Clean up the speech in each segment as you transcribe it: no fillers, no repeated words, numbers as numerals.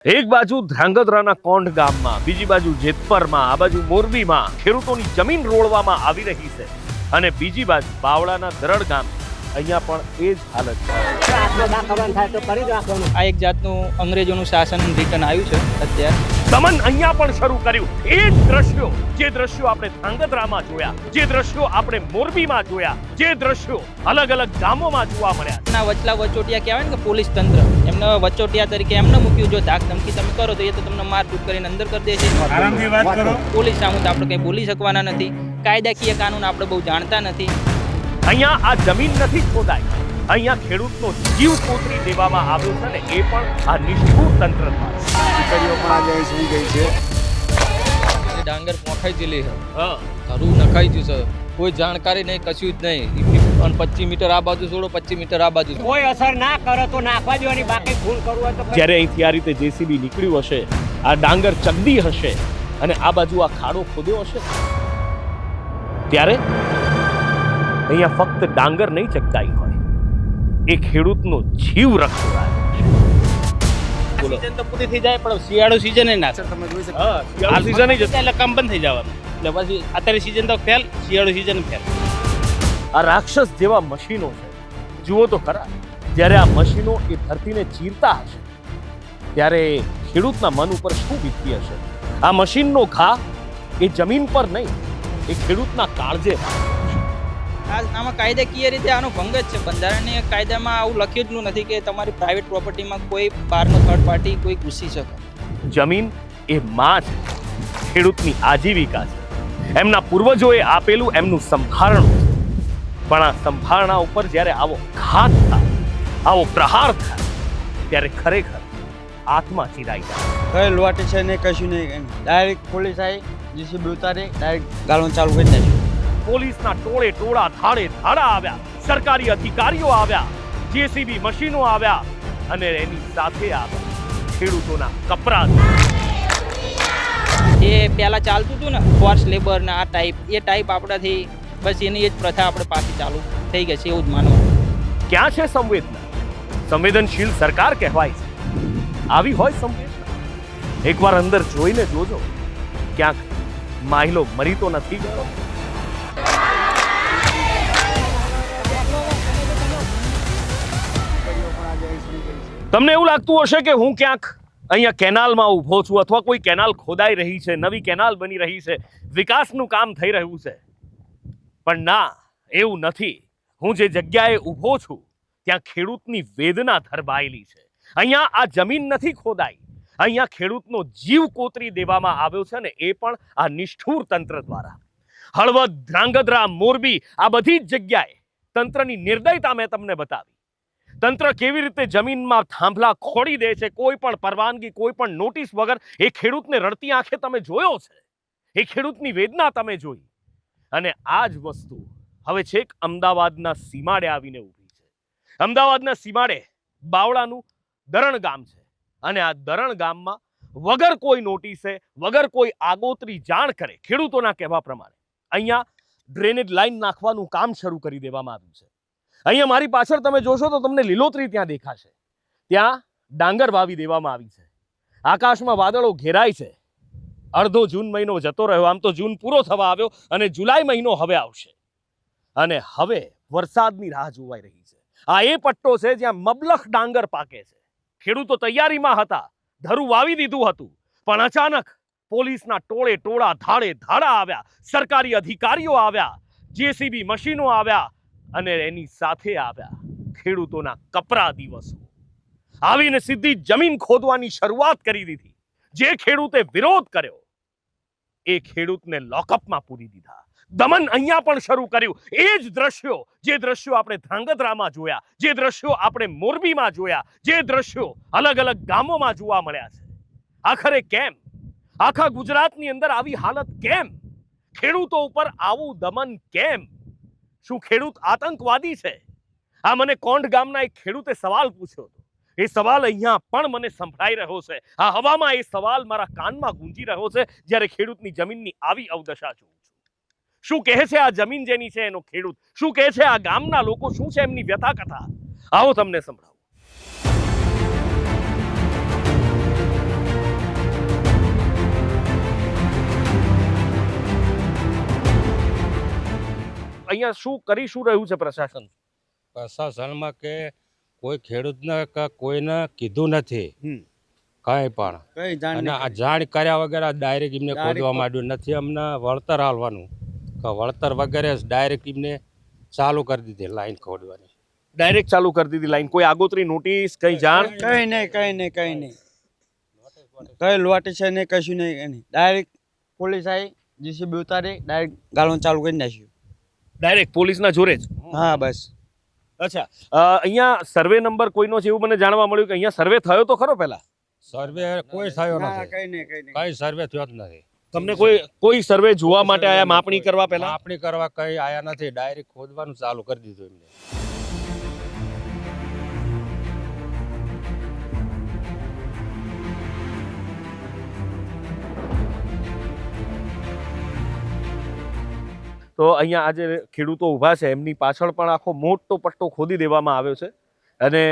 એક બાજુ ધ્રાંગધ્રાના કોંઢ ગામમાં, બીજી બાજુ જેતપરમાં, આ બાજુ મોરબીમાં ખેડૂતોની જમીન રોળવામાં આવી રહી છે અને બીજી બાજુ બાવળાના દરડ ગામ, અહીંયા પણ એ જ હાલત છે. આ એક જાતનું અંગ્રેજોનું શાસન રિટર્ન આવ્યું છે અત્યારે. દમન અહીંયા પણ શરૂ કર્યું. એ જ દ્રશ્યો, જે દ્રશ્યો આપણે ધ્રાંગધ્રામાં જોયા, જે દ્રશ્યો આપણે મોરબીમાં જોયા, જે દ્રશ્યો અલગ અલગ ગામોમાં જોવા મળ્યા. ના વચલા વચોટિયા કહેવાય ને કે પોલીસ તંત્ર, એમને વચોટિયા તરીકે એમને મૂક્યું. જો ધાક ધમકી તમે કરો તો એ તો તમને મારપીટ કરીને અંદર કરી દે છે. આરામથી વાત કરો. પોલીસ સામે તો આપણે કંઈ બોલી શકવાના નથી. કાયદાકીય કાનૂન આપણે બહુ જાણતા નથી. અહીંયા આ જમીન નથી ખોદાઈ, અહીંયા ખેડૂતનો જીવ કોતરી દેવામાં આવ્યો છે ને એ પણ આ નિષ્ઠુર તંત્ર દ્વારા. દીકરીઓ પણ આજે સુઈ ગઈ છે. ડાંગર પોખાઈ ગયેલી છે, હા, ઘરું નખાઈ ગયું છે, કોઈ જાણકારી નહીં, કશું જ નહીં. અને 25 મીટર આ બાજુ છોડો, 25 મીટર આ બાજુ. કોઈ અસર ના કરે તો નાખવા દેવાની, બાકી ફૂલ કરવું હોય તો જ્યારે અહીંથી આ રીતે જેસીબી નીકળ્યું હશે, આ ડાંગર ચગદી હશે અને આ બાજુ આ ખાડો ખોદ્યો હશે, ત્યારે અહીંયા ફક્ત ડાંગર નહીં ચગદાઈ હોય, એ ખેડૂતનો જીવ રખડોળાયો છે. સીઝન તો પૂરી થઈ જાય પણ શિયાળો સીઝન ના થાય. તમે જોઈ શકો. હા, શિયાળુ season જ એટલે કામ બંધ થઈ જવાનું. એટલે પછી અત્યારે સીઝન તો ફેલ, શિયાળુ સીઝન ફેલ. આ રાક્ષસ જેવા મશીનો છે. જુઓ તો ખરા, જ્યારે આ મશીનો એ ધરતીને ચીરતા હશે ત્યારે ખેડૂતના મન ઉપર શું વીતતી હશે. આ મશીનનો ઘા એ જમીન પર નહીં, એ ખેડૂતના કાળજે. આમાં કાયદાકીય રીતે આનો ભંગ જ છે. બંધારણીય કાયદામાં આવું લખ્યું જ નથી કે તમારી પ્રાઇવેટ પ્રોપર્ટીમાં કોઈ બહારનો થર્ડ પાર્ટી કોઈ ઘૂસી શકે. જમીન એ માં છે, ખેડૂતની આજીવિકા છે, એમના પૂર્વજોએ આપેલું એમનું સંભારણું છે. પણ આ સંભારણા ઉપર જ્યારે આવો ઘાત થાય, આવો પ્રહાર થાય, ત્યારે ખરેખર આત્મા ચીરાઈ જાય. કઈ લોટ છે ને કશું નહીં. ડાયરેક્ટ પોલીસ આવી, જીસીબી ઉતારી ડાયરેક્ટ ગાળવાનું ચાલુ કરી નાખ્યું. પોલીસના ટોળે ટોળા, ધાડે ધાડા આવ્યા, સરકારી અધિકારીઓ આવ્યા, જેસીબી મશીનો આવ્યા અને એની સાથે આવ્યા ખેડૂતોના કપરા. એ પહેલાં ચાલતું હતું ને ફોર્સ લેબર ને આ ટાઈપ, એ ટાઈપ આપણાથી બસ એની એ જ પ્રથા આપણે પાછી ચાલુ થઈ ગઈ છે એવું જ માનવું. ક્યાં છે સંવેદના? સંવેદનશીલ સરકાર કહેવાય છે. આવી હોય સંવેદના? એકવાર અંદર જોઈને જોજો, ક્યાંક માહિલો મરી તો નથી ગયો. તમને એવું લાગતું હશે કે હું ક્યાંક અહીંયા કેનાલમાં ઊભો છું અથવા કોઈ કેનાલ ખોદાઈ રહી છે, નવી કેનાલ બની રહી છે, વિકાસનું કામ થઈ રહ્યું છે. પણ ના, એવું નથી. હું જે જગ્યાએ ઊભો છું ત્યાં ખેડૂતની વેદના ધરબાયેલી છે. અહીંયા આ જમીન નથી ખોદાઈ, અહીંયા ખેડૂતનો જીવ કોતરી દેવામાં આવ્યો છે ને એ પણ આ નિષ્ઠુર તંત્ર દ્વારા. હળવદ, ધ્રાંગધ્રા, મોરબી, આ બધી જ જગ્યાએ તંત્રની નિર્દયતા મેં તમને બતાવી. તંત્ર કેવી રીતે જમીનમાં થાંભલા ખોડી દે છે, કોઈ પણ પરવાનગી, કોઈ પણ નોટિસ વગર. એ ખેડૂતને રડતી આંખે તમે જોયો છે, એ ખેડૂતની વેદના તમે જોઈ. અને આ જ વસ્તુ હવે છેક અમદાવાદના સીમાડે આવીને ઊભી છે. અમદાવાદના સીમાડે બાવળાનું દરણ ગામ છે અને આ દરણ ગામમાં વગર કોઈ નોટિસે, વગર કોઈ આગોતરી જાણ કરે, ખેડૂતોના કહેવા પ્રમાણે અહીંયા ડ્રેનેજ લાઈન નાખવાનું કામ શરૂ કરી દેવામાં આવ્યું છે. અહીંયા મારી પાછળ તમે જોશો તો તમને લીલોતરી ત્યાં દેખાશે. ત્યાં ડાંગર વાવી દેવામાં આવી છે. આકાશમાં વાદળો ઘેરાય છે. અડધો જૂન મહિનો જતો રહ્યો, આમ તો જૂન પૂરો થવા આવ્યો અને જુલાઈ મહિનો હવે આવશે અને હવે વરસાદની રાહ જોવાઈ રહી છે. આ એ પટ્ટો છે જ્યાં મબલખ ડાંગર પાકે છે. ખેડૂતો તૈયારીમાં હતા, ધરું વાવી દીધું હતું, પણ અચાનક પોલીસના ટોળે ટોળા, ધાડે ધાડા આવ્યા, સરકારી અધિકારીઓ આવ્યા, જેસીબી મશીનો આવ્યા અને એની સાથે આવ્યા ખેડૂતોના કપરા દિવસો. આવીને સીધી જમીન ખોદવાની શરૂઆત કરી દીધી. જે ખેડૂતે વિરોધ કર્યો એ ખેડૂતને લોકઅપમાં પૂરી દીધા. દમન અહીંયા પણ શરૂ કર્યું. એ જ દ્રશ્યો, જે દ્રશ્યો આપણે ધ્રાંગધ્રામાં જોયા, જે દ્રશ્યો આપણે મોરબીમાં જોયા, જે દ્રશ્યો અલગ અલગ ગામોમાં જોવા મળ્યા છે. આખરે કેમ આખા ગુજરાતની અંદર આવી હાલત કેમ? ખેડૂતો ઉપર આવું દમન કેમ? શું ખેડૂત આતંકવાદી છે? આ મને કોંઢ ગામના એક ખેડૂતે સવાલ પૂછ્યો હતો. એ સવાલ અહીંયા પણ મને સંભળાઈ રહ્યો છે. આ હવામાં એ સવાલ મારા કાનમાં ગુંજી રહ્યો છે જ્યારે ખેડૂતની જમીનની આવી અવદશા જોઉં છું. શું કહે છે આ જમીન જેની છે એનો ખેડૂત? શું કહે છે આ ગામના લોકો? શું છે એમની વ્યથા કથા? આવો તમને સંભળાવું. અહીંયા શું કરી શું રહ્યું છે પ્રશાસન? પ્રશાસનમાં કે કોઈ ખેડૂતને કે કોઈને કીધું નથી હમ. કાંઈ પણ. કઈ જાણ અને નહીં. આ જાણ કર્યા વગર ડાયરેક્ટ એમને Direct ખોદવા માંડ્યું નથી. અમને વળતર હાલવાનું કે વળતર વગેરે ડાયરેક્ટ એમને ચાલુ કરી દીધી લાઈન ખોદવાની. ડાયરેક્ટ ચાલુ કરી દીધી લાઈન, કોઈ આગોતરી નોટિસ કઈ જાણ? કઈ નહીં કઈ લોટી છે નહીં, કશું નહીં. ડાયરેક્ટ પોલીસ આવી, જીસીબી ઉતારી ડાયરેક્ટ ગાળવાનું ચાલુ કરી નાખ્યું. ડાયરેક્ટ પોલીસના જોરે જ? હા બસ. અચ્છા, અહીંયા સર્વે નંબર કોઈનો છે એવું મને જાણવા મળ્યું કે અહીંયા સર્વે થયો તો ખરો પહેલા? સર્વે કોઈ થયો ના, નથી. કઈ નહીં કઈ સર્વે થયો જ નથી. તમને કોઈ સર્વે જોવા માટે આયા, માપણી કરવા પહેલા? માપણી કરવા કઈ આયા નથી. ડાયરેક્ટ ખોદવાનું ચાલુ કરી દીધું એમને. તો અહીંયા આજે ખેડૂતો ઊભા છે એમની પાછળ પણ આખો મોટો પટ્ટો ખોદી દેવામાં આવ્યો છે અને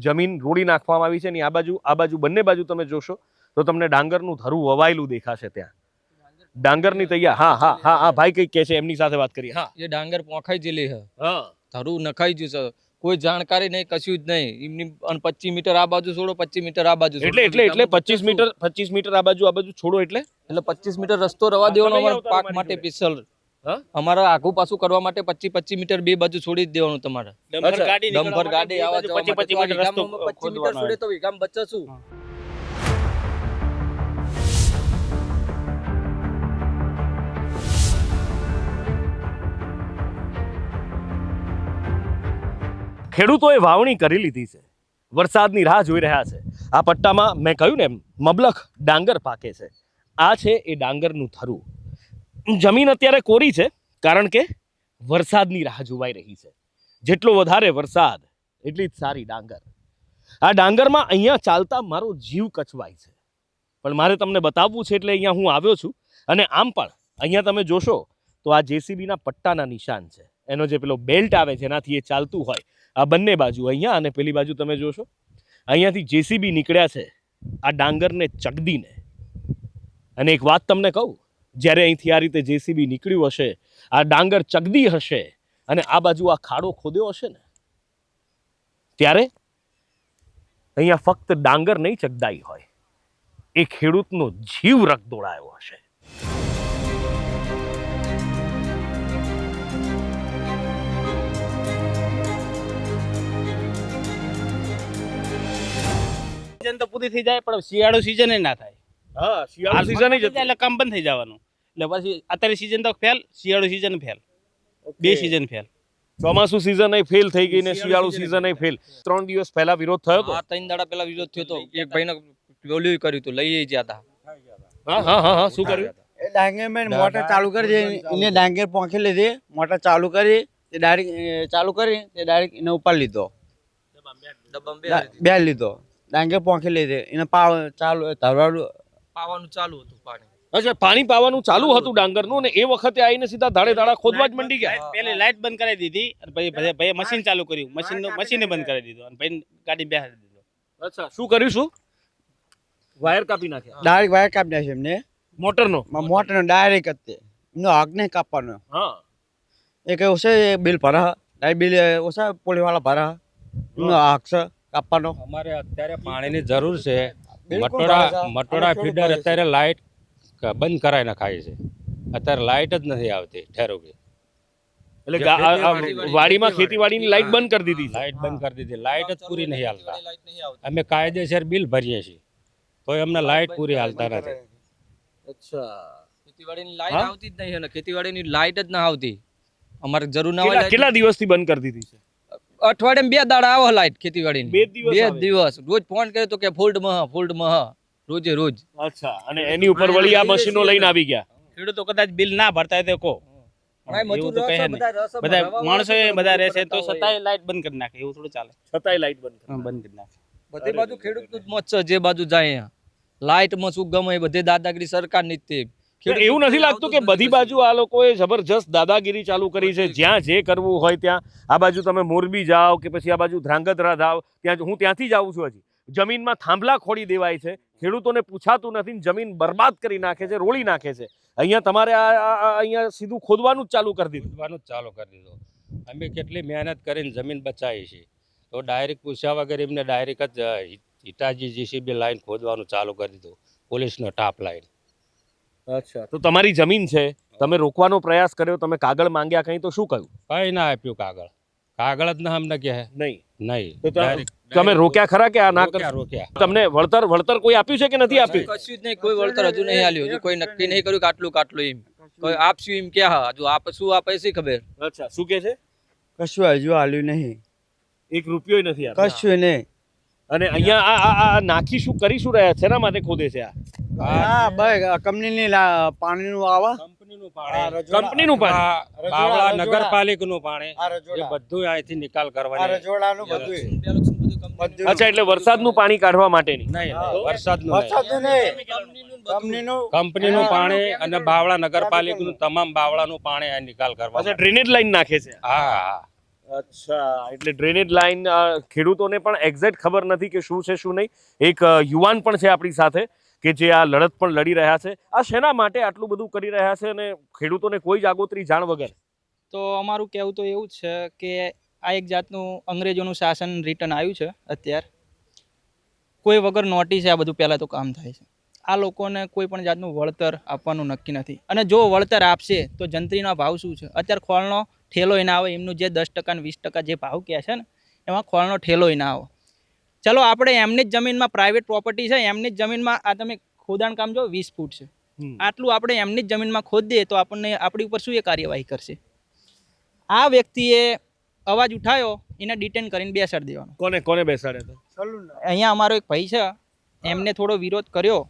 જમીન રોડી નાખવામાં આવી છે. અને આ બાજુ બંને બાજુ તમે જોશો તો તમને ડાંગરનું ધરું વવાયેલું દેખાશે. ત્યાં ડાંગરની તૈયાર. હા હા હા હા, ભાઈ કઈ કહે છે એમની સાથે વાત કરી. હા, એ ડાંગર પોખાઈ જેલી છે, હા, ધરું નખાઈ ગયું છે, કોઈ જાણકારી નહીં, કશું જ નહીં. એમની 25 મીટર આ બાજુ છોડો, 25 મીટર આ બાજુ છોડો. એટલે 25 મીટર આ બાજુ છોડો એટલે 25 મીટર રસ્તો રવા દેવાનો અમારા પાક માટે સ્પેશિયલ. હા? અમારા આઘું પાછું કરવા માટે 25 મીટર બે બાજુ છોડી જ દેવાનું તમારે. ડમ્પર ગાડી આવા જવા માટે. 25 મીટર રસ્તો 25 મીટર છોડે તો વીઘામાં બચે શું? ખેડૂતોએ વાવણી કરી લીધી છે, વરસાદની રાહ જોઈ રહ્યા છે. આ પટ્ટામાં મેં કહ્યું ને એમ મબલખ ડાંગર પાકે છે. આ છે એ ડાંગરનું થરું. જમીન અત્યારે કોરી છે કારણ કે વરસાદની રાહ જોવાઈ રહી છે. જેટલો વધારે વરસાદ એટલી જ સારી ડાંગર. આ ડાંગરમાં અહીંયા ચાલતા મારો જીવ કચવાય છે, પણ મારે તમને બતાવવું છે એટલે અહીંયા હું આવ્યો છું. અને આમ પણ અહીંયા તમે જોશો તો આ જેસીબીના પટ્ટાના નિશાન છે. એનો જે પેલો બેલ્ટ આવે જેનાથી એ ચાલતું હોય, આ બંને બાજુ અહીંયા અને પેલી બાજુ તમે જોશો અહીંયાથી જેસીબી નીકળ્યા છે આ ડાંગરને ચગદીને. અને એક વાત તમને કહું, જ્યારે અહીંથી આ રીતે જેસીબી નીકળ્યું હશે, આ ડાંગર ચગદી હશે અને આ બાજુ આ ખાડો ખોદ્યો હશે ને, ત્યારે અહીંયા ફક્ત ડાંગર નહીં ચગદાઈ હોય, એ ખેડૂતનો જીવ રક દોડાયો હશે. સીઝન તો પૂરી થઈ જાય પણ શિયાળુ સીઝન ના થાય. હા, શિયાળુ સીઝન જ એટલે કામ બંધ થઈ જવાનું. એટલે પછી અત્યારે સીઝન તો ફેલ, શિયાળુ સીઝન ફેલ, બે સીઝન ફેલ. ચોમાસુ સીઝન ફેલ થઈ ગઈ ને શિયાળુ સીઝન ફેલ. 3 દિવસ પહેલા વિરોધ થયો હતો. આ 3 દાડા પહેલા વિરોધ થયો તો. એક ભાઈને ઓલું કર્યું હતું, લઈ ગયા હતા. હા હા હા હા, શું કર્યું? એ ડાંગર મેં મોટર ચાલુ કરી દે, એને ડાંગર પોંખી લીધી, મોટર ચાલુ કરી, તે ડાયરેક્ટ ચાલુ કરી, તે ડાયરેક્ટ એને ઉપર લીધો, બે લીધો, ડાંગર પોંખી લીધી, એને ચાલુ ધરવાડું પાવાનું ચાલુ હતું પાણી. અચ્છા, પાણી પાવાનું ચાલુ હતું ડાંગરનું અને એ વખતે આવીને સીધા ધાડે ધાડા ખોદવા જ મંડી ગયા. પહેલી લાઈટ બંધ કરાવી દીધી અને પછી ભાઈ મશીન ચાલુ કર્યું, મશીને બંધ કરી દીધું અને પછી ગાડી બેહાડી દીધો. અચ્છા, શું કર્યું? શું વાયર કાપી નાખ્યા? ડાયરેક્ટ વાયર કાપી નાખ્યો એમને, મોટરનો? મોટરનો ડાયરેક્ટ જ એમનો હક નહીં કાપવાનો. હા, એ કઈ ઓછે બિલ ભરા, ડાયરેક્ટ બિલ ઓછા પોલીસવાળા ભરા, એમનો હક છે કાપવાનો. અમારે અત્યારે પાણીની જરૂર છે. બિલકુલ મટોડા ફીડર અત્યારે લાઇટ બંધ કરાવી નખાય છે. અત્યારે લાઇટ જ નથી આવતી ઠેરોગી. એટલે વાડીમાં ખેતીવાડીની લાઈટ બંધ કરી દીધી છે. લાઇટ બંધ કરી દીધી. લાઇટ જ પૂરી નહીં હાલતા. અમે કાયદેસર બિલ ભરીએ છીએ તોય અમને લાઇટ પૂરી હાલતા નથી. અચ્છા, ખેતીવાડીની લાઈટ આવતી જ નહીં, અને ખેતીવાડીની લાઈટ જ ના આવતી. અમારે જરૂર ના હોય. કેટલા દિવસથી બંધ કરી દીધી છે? અઠવાડિયામાં 2 દાડા આવે લાઈટ ખેતીવાડીની. 2 દિવસ 2 આવે? દિવસ રોજ ફોન કરે તો કે ફોલ્ડમાં રોજે રોજ. અચ્છા, અને એની ઉપર વળી આ મશીનો લઈને આવી ગયા. ખેડૂતો કદાચ બિલ ના ભરતા હોય તો કહો, એવું તો કહે નહીં. બધા માણસો બધા રહેશે તો છતાંય લાઈટ બંધ કરી નાખે, એવું થોડું ચાલે. છતાંય લાઈટ બંધ કરી. બંધ કરી નાખે. બધી બાજુ ખેડૂતનું જ મત છે, જે બાજુ જાય અહીંયા લાઈટમાં શું ગમે બધે દાદાગીરી સરકારની જ તે. એવું નથી લાગતું કે બધી બાજુ આ લોકોએ જબરજસ્ત દાદાગીરી ચાલુ કરી છે? જ્યાં જે કરવું હોય ત્યાં. આ બાજુ તમે મોરબી જાઓ કે પછી આ બાજુ ધ્રાંગધ્રા જાઓ, ત્યાં હું ત્યાંથી જ આવું છું હજી. જમીનમાં થાંભલા ખોડી દેવાય છે, ખેડૂતોને પૂછાતું નથી, જમીન બરબાદ કરી નાખે છે, રોળી નાખે છે. અહીંયા તમારે અહીંયા સીધું ખોદવાનું જ ચાલુ કરી દીધું. ખોદવાનું જ ચાલુ કરી દીધું. અમે કેટલી મહેનત કરીને જમીન બચાવી છે, તો ડાયરેક્ટ પૂછ્યા વગર એમને ડાયરેક્ટ જ હિટાજી જીસીબી લાઈન ખોદવાનું ચાલુ કરી દીધું, પોલીસનો ટાપ લાઈન. અચ્છા, તો તમારી જમીન છે, તમે રોકવાનો પ્રયાસ કર્યો, તમે કાગળ માંગ્યા કંઈ, તો શું કહ્યું? કઈ ના આપ્યું કાગળ. કાગળ જ ના અમને કહે નહીં. નહીં. તો તમે રોક્યા ખરા કે આ ના કર? રોક્યા. તમને વળતર કોઈ આપ્યું છે કે નથી આપ્યું? કશું જ નહીં, કોઈ વળતર હજુ નહીં આલ્યું, હજુ કોઈ નક્કી નહીં કર્યું કે આટલું એમ કોઈ આપશું એમ ક્યાં હજુ શું આપે છે ખબર. અચ્છા, શું કે છે? કશું હજુ હાલ્યું નહીં, ₹1 નથી આપ્યો. કશું નહીં. અને અહીંયા આ નાખી શું કરી શું રહ્યા છે? શેના માટે ખોદે છે આ? હા ભાઈ, કંપનીની પાણીનું આવે, કંપનીનું પાણી, બાવળા નગરપાલિકાનું પાણી, આ એ રજોડા, બધું અહીંથી નિકાલ આ કરવાની. રજોડાનું બધું. અચ્છા, એટલે વરસાદનું પાણી કાઢવા માટેની. નહીં, વરસાદનું નહીં. વરસાદનું નહીં, કંપનીનું પાણી અને બાવળા નગરપાલિકાનું તમામ બાવળાનું પાણી અહીં નિકાલ કરવા. અચ્છા, ડ્રેનેજ લાઈન નાખે છે. હા. અચ્છા, એટલે ડ્રેનેજ લાઈન ખેડૂતોને પણ એક્ઝેક્ટ ખબર નથી કે શું છે શું નહીં. એક યુવાન પણ છે આપણી સાથે કે જે આ લડત પણ લડી રહ્યા છે. આ શેના માટે આટલું બધું કરી રહ્યા છે અને ખેડૂતોને કોઈ જ આગોતરી જાણ વગર? તો અમારું કહેવું તો એવું જ છે કે આ એક જાતનું અંગ્રેજોનું શાસન રિટર્ન આવ્યું છે અત્યારે. કોઈ વગર નોટિસે આ બધું પહેલાં તો કામ થાય છે. આ લોકોને કોઈ પણ જાતનું વળતર આપવાનું નક્કી નથી, અને જો વળતર આપશે તો જંત્રીનો ભાવ શું છે? અત્યારે ખોળનો ઠેલો ના આવે, એમનું જે 10% અને 20% જે ભાવ કહે છે ને, એમાં ખોળનો ઠેલો ના આવે. ચલો આપણે એમની જ જમીનમાં, પ્રાઇવેટ પ્રોપર્ટી છે, એમની જ જમીનમાં આ તમે ખોદાણ કામ જો 20 ફૂટ છે, આટલું આપણે એમની જ જમીનમાં ખોદ દઈએ તો આપણને આપણી ઉપર શું એ કાર્યવાહી કરશે? આ વ્યક્તિએ અવાજ ઉઠાવ્યો, એને ડિટેન કરીને બેસાડી દેવાનો. કોને બેસાડે તો? અહીંયા અમારો એક ભાઈ છે, એમને થોડો વિરોધ કર્યો,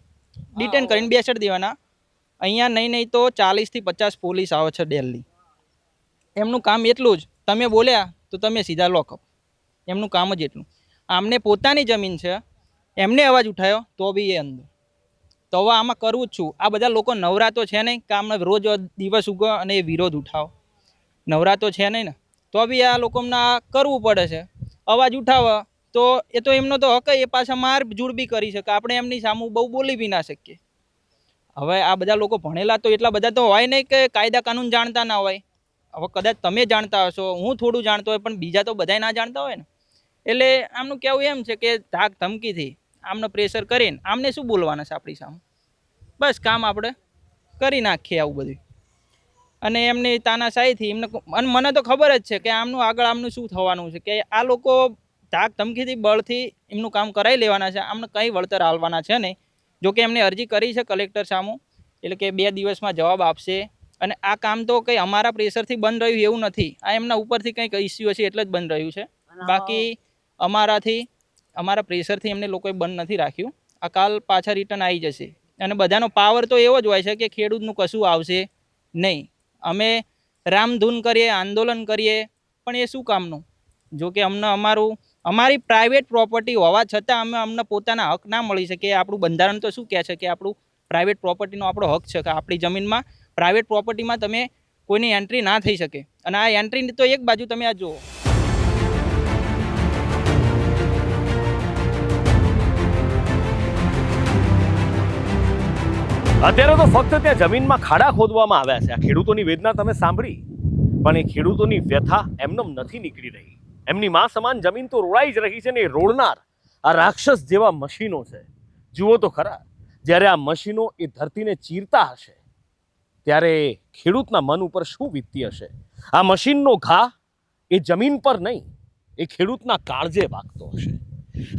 ડિટેન કરીને બેસાડી દેવાના. અહીંયા નહીં તો 40 થી 50 પોલીસ આવે છે ડેલી. એમનું કામ એટલું જ, તમે બોલ્યા તો તમે સીધા લોકઅપ, એમનું કામ જ એટલું. આમને પોતાની જમીન છે, એમને અવાજ ઉઠાવ્યો તો બી એ અંદર. તો હવે આમાં કરવું જ છું. આ બધા લોકો નવરાતો છે નહીં, કામ રોજ દિવસ ઉગો અને એ વિરોધ ઉઠાવો, નવરાતો છે નહીં ને, તો બી આ લોકોને કરવું પડે છે. અવાજ ઉઠાવે તો એ તો એમનો તો હક, એ પાછા માર જૂડ બી કરી શકે, આપણે એમની સામું બહુ બોલી બી ના શકીએ. હવે આ બધા લોકો ભણેલા તો એટલા બધા તો હોય નહીં કે કાયદા કાનૂન જાણતા ના હોય. હવે કદાચ તમે જાણતા હશો, હું થોડું જાણતો હોય, પણ બીજા તો બધાય ના જાણતા હોય ને. એટલે આમનું કહેવું એમ છે કે ધાક ધમકીથી આમને પ્રેશર કરીને આમને શું બોલવાના છે આપણી સામે? બસ કામ આપણે કરી નાખીએ આવું બધું. અને એમની તાનાશાહીથી એમને, અને મને તો ખબર જ છે કે આમનું આગળ આમનું શું થવાનું છે, કે આ લોકો ધાક ધમકીથી બળથી એમનું કામ કરાવી લેવાના છે. આમને કંઈ વળતર આલવાના છે નહીં. જો કે એમને અરજી કરી છે કલેક્ટર સામું, એટલે કે 2 દિવસમાં જવાબ આપશે. અને આ કામ તો કંઈ અમારા પ્રેશરથી બંધ રહ્યું એવું નથી, આ એમના ઉપરથી કંઈક ઇસ્યુ હશે એટલે જ બંધ રહ્યું છે. બાકી અમારા પ્રેશરથી એમને લોકોએ બંધ નથી રાખ્યું. આ કાલ પાછા રિટર્ન આવી જશે. અને બધાનો પાવર તો એવો જ હોય છે કે ખેડૂતનું કશું આવશે નહીં. અમે રામધૂન કરીએ, આંદોલન કરીએ, પણ એ શું કામનું? જો કે અમારી પ્રાઇવેટ પ્રોપર્ટી હોવા છતાં અમને પોતાના હક ના મળી શકે. આપણું બંધારણ તો શું કહે છે કે આપણું પ્રાઇવેટ પ્રોપર્ટીનો આપણો હક છે કે આપણી જમીનમાં, પ્રાઇવેટ પ્રોપર્ટીમાં તમે કોઈની એન્ટ્રી ના થઈ શકે. અને આ એન્ટ્રીની તો એક બાજુ તમે આ જુઓ. અત્યારે તો ફક્ત ત્યાં જમીનમાં ખાડા ખોદવામાં આવ્યા છે. આ ખેડૂતોની વેદના તમે સાંભળી, પણ એ ખેડૂતોની વ્યથા એમનેમ નથી નીકળી રહી. એમની માં સમાન જમીન તો રોળાઈ જ રહી છે, ને એ રોળનાર આ રાક્ષસ જેવા મશીનો છે. જુઓ તો ખરા, જ્યારે આ મશીનો એ ધરતીને ચીરતા હશે ત્યારે ખેડૂતના મન ઉપર શું વીતતી હશે? આ મશીનનો ઘા એ જમીન પર નહીં, એ ખેડૂતના કાળજે વાગતો હશે.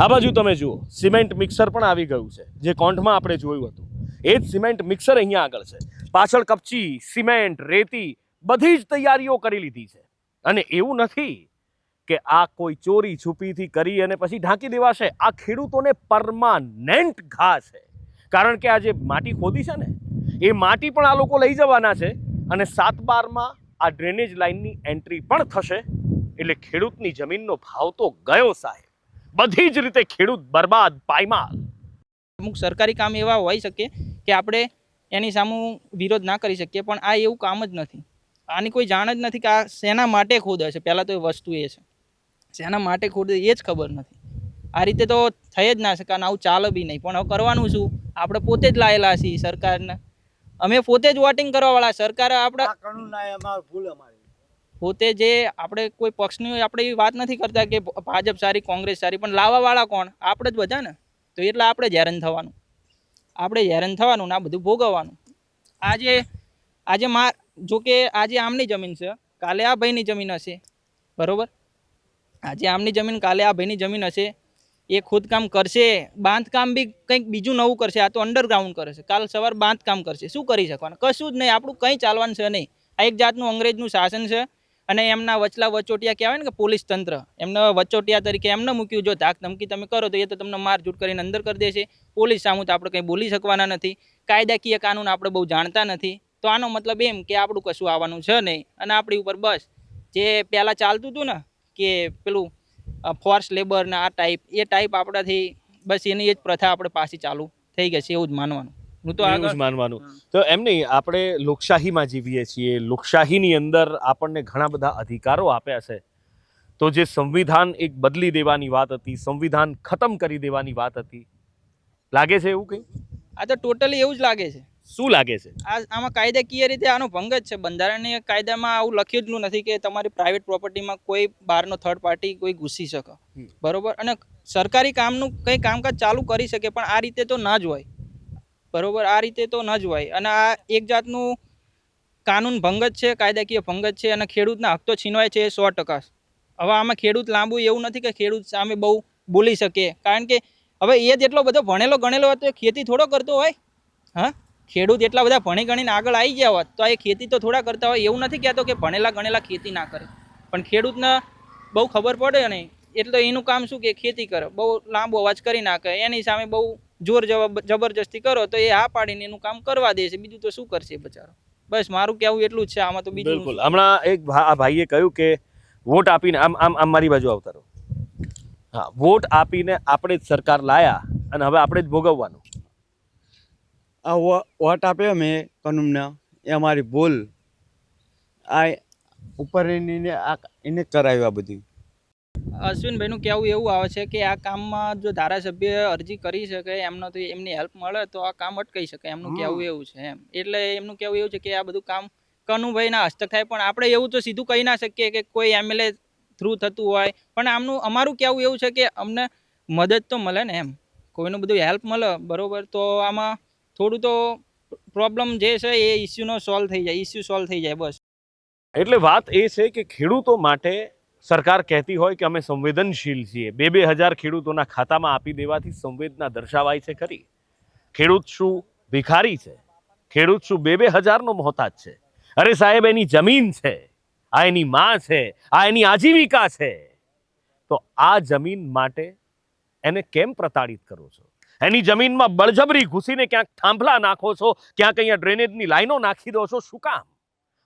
આ બાજુ તમે જુઓ, સિમેન્ટ મિક્સર પણ આવી ગયું છે, જે કોંઢમાં આપણે જોયું હતું. એ જ સિમેન્ટ મિક્સર અહીંયા આગળ છે. પાછળ કપચી, સિમેન્ટ, રેતી બધી જ તૈયારીઓ કરી લીધી છે. અને એવું નથી કે આ કોઈ ચોરી છુપીથી કરી અને પછી ઢાંકી દેવાશે. આ ખેડૂતોને પરમાનન્ટ ઘા છે. કારણ કે આ જે માટી ખોદી છે ને, એ માટી પણ આ લોકો લઈ જવાના છે. અને 7/12માં આ ડ્રેનેજ લાઇનની એન્ટ્રી પણ થશે. એટલે ખેડૂતની જમીનનો ભાવ તો ગયો સાહેબ. બધી જ રીતે ખેડૂત બરબાદ, પાયમાલ. અમુક સરકારી કામ એવા હોઈ શકે કે આપણે એની સામે વિરોધ ના કરી શકીએ, પણ આ એવું કામ જ નથી. આની કોઈ જાણ જ નથી કે આ શેના માટે ખોદે છે. પહેલાં તો એ વસ્તુ એ છે, શેના માટે ખોદે એ જ ખબર નથી. આ રીતે તો થઈ જ ના શકે અને આવું ચાલે બી નહીં. પણ હવે કરવાનું શું? આપણે પોતે જ લાયેલા છીએ સરકારને, અમે પોતે જ વોટિંગ કરવાવાળા. સરકાર આપણે આ કાનૂન ના અમારી ભૂલ અમારી. પોતે જે આપણે કોઈ પક્ષની આપણે એવી વાત નથી કરતા કે ભાજપ સારી કોંગ્રેસ સારી, પણ લાવવાવાળા કોણ? આપણે જ બધા ને. તો એટલે આપણે જ હેરાન થવાનું, ને આ બધું ભોગવવાનું. આજે જો કે આજે આમની જમીન છે, કાલે આ ભાઈની જમીન હશે, બરોબર? આજે આમની જમીન, કાલે આ ભાઈની જમીન હશે. એ ખોદકામ કરશે, બાંધકામ બી કંઈક બીજું નવું કરશે. આ તો અંડરગ્રાઉન્ડ કરે છે, કાલ સવાર બાંધકામ કરશે. શું કરી શકવાનું? કશું જ નહીં. આપણું કંઈ ચાલવાનું છે નહીં. આ એક જાતનું અંગ્રેજનું શાસન છે અને એમના વચલા વચોટિયા કહેવાય ને કે પોલીસ તંત્ર, એમને વચોટિયા તરીકે એમને મૂક્યું. જો ધાક ધમકી તમે કરો તો એ તો તમને મારઝૂટ કરીને અંદર કરી દેશે. પોલીસ સામું તો આપણે કંઈ બોલી શકવાના નથી. કાયદાકીય કાનૂન આપણે બહુ જાણતા નથી. તો આનો મતલબ એમ કે આપણું કશું આવવાનું છે નહીં અને આપણી ઉપર બસ જે પહેલાં ચાલતું હતું ને કે પેલું ફોર્સ લેબર ને આ ટાઈપ આપણાથી બસ એની એ જ પ્રથા આપણે પાછી ચાલુ થઈ ગઈ છે એવું જ માનવાનું. હું તો એવું જ માનવાનું. તો એમ નહીં, આપણે લોકશાહીમાં જીવીએ છીએ. લોકશાહીની અંદર આપણને ઘણા બધા અધિકારો આપ્યા છે. તો જે સંવિધાન એક બદલી દેવાની વાત હતી, સંવિધાન ખતમ કરી દેવાની વાત હતી, લાગે છે એવું કંઈ? આ તો ટોટલી એવું જ લાગે છે. શું લાગે છે? આમાં કાયદાકીય રીતે આનો ભંગ જ છે. બંધારણીય કાયદામાં આવું લખેલું નથી કે તમારી પ્રાઇવેટ પ્રોપર્ટીમાં કોઈ બહારનો થર્ડ પાર્ટી કોઈ ઘૂસી શકે, બરોબર? અને સરકારી કામનું કંઈ કામકાજ ચાલુ કરી શકે, પણ આ રીતે તો ના જ હોય, બરોબર? આ રીતે તો ન જ હોય. અને આ એક જાતનું કાનૂન ભંગ જ છે, કાયદાકીય ભંગ જ છે. અને ખેડૂતના હક તો છીનવાય છે 100%. હવે આમાં ખેડૂત લાંબુ એવું નથી કે ખેડૂત સામે બહુ બોલી શકે, કારણ કે હવે એ જેટલો બધો ભણેલો ગણેલો હોય તો એ ખેતી થોડો કરતો હોય. હા, ખેડૂત એટલા બધા ભણી ગણીને આગળ આવી ગયા હોત તો એ ખેતી તો થોડા કરતા હોય. એવું નથી કહેતો કે ભણેલા ગણેલા ખેતી ના કરે, પણ ખેડૂતને બહુ ખબર પડે નહીં એટલે એનું કામ શું કે ખેતી કરે, બહુ લાંબો અવાજ કરી નાખે. એની સામે બહુ જોર જબરજસ્તી કરો તો એ હા પાડીને એનું કામ કરવા દે છે. બીજું તો શું કરશે બચારો? બસ મારું કહેવું એટલું જ છે. આમાં તો બીજું બિલકુલ. હમણાં એક ભાઈએ કહ્યું કે વોટ આપીને આમ મારી બાજુ આવતા રહો. હા, વોટ આપીને આપણે જ સરકાર લાયા અને હવે આપણે જ ભોગવવાનું. આ વોટ આપ્યો મેં કાનૂનને એ અમારી ભૂલ. આ ઉપર એને કરાવ્યું આ બધું. અશ્વિનભાઈનું કહેવું એવું આવે છે કે આ કામમાં જો ધારાસભ્ય અરજી કરી શકે, એમનો તો એમની હેલ્પ મળે તો આ કામ અટકાઈ શકે. એમનું કહેવું એવું છે એમ. એટલે એમનું કહેવું એવું છે કે આ બધું કામ કનુભાઈના હસ્તક થાય. પણ આપણે એવું તો સીધું કહી ના શકીએ કે કોઈ એમએલએ થ્રુ થતું હોય. પણ અમારું કહેવું એવું છે કે અમને મદદ તો મળે ને એમ, કોઈનું બધું હેલ્પ મળે, બરોબર? તો આમાં થોડું તો પ્રોબ્લેમ જે છે એ ઇસ્યુ સોલ્વ થઈ જાય બસ. એટલે વાત એ છે કે ખેડૂતો માટે સરકાર કહેતી હોય કે અમે સંવેદનશીલ છીએ. 2,000 ખેડૂતોના ખાતામાં આપી દેવાથી સંવેદના દર્શાવાય છે ખરી. ખેડૂત શું ભિખારી છે? ખેડૂત શું 2,000નો મોહતાજ છે? અરે સાહેબ, એની જમીન છે, આ એની માં છે, આ એની આજીવિકા છે. તો આ જમીન માટે એને કેમ પ્રતાડિત કરો છો? એની જમીનમાં બળજબરી ઘૂસીને ક્યાંક થાંભલા નાખો છો, ક્યાંક અહીંયા ડ્રેનેજની લાઈનો નાખી દો છો. શું કામ?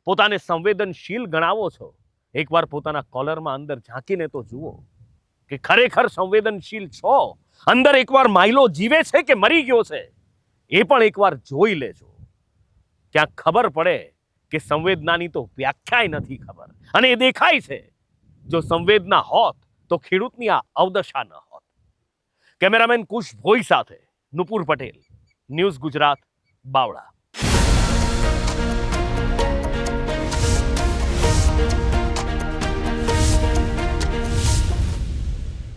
પોતાને સંવેદનશીલ ગણાવો છો? એકવાર પોતાના કોલરમાં અંદર ઝાંકીને તો જુઓ કે ખરેખર સંવેદનશીલ છો. અંદર એકવાર માયલો જીવે છે કે મરી ગયો છે એ પણ એકવાર જોઈ લેજો. ક્યાંક ખબર પડે કે સંવેદનાની તો વ્યાખ્યાય નથી ખબર, અને એ દેખાય છે. જો સંવેદના હોત તો ખેડૂતની આ અવદશા ન હોત. કેમેરામેન કુશ ભોઈ સાથે નુપુર પટેલ, ન્યૂઝ ગુજરાત, બાવળા.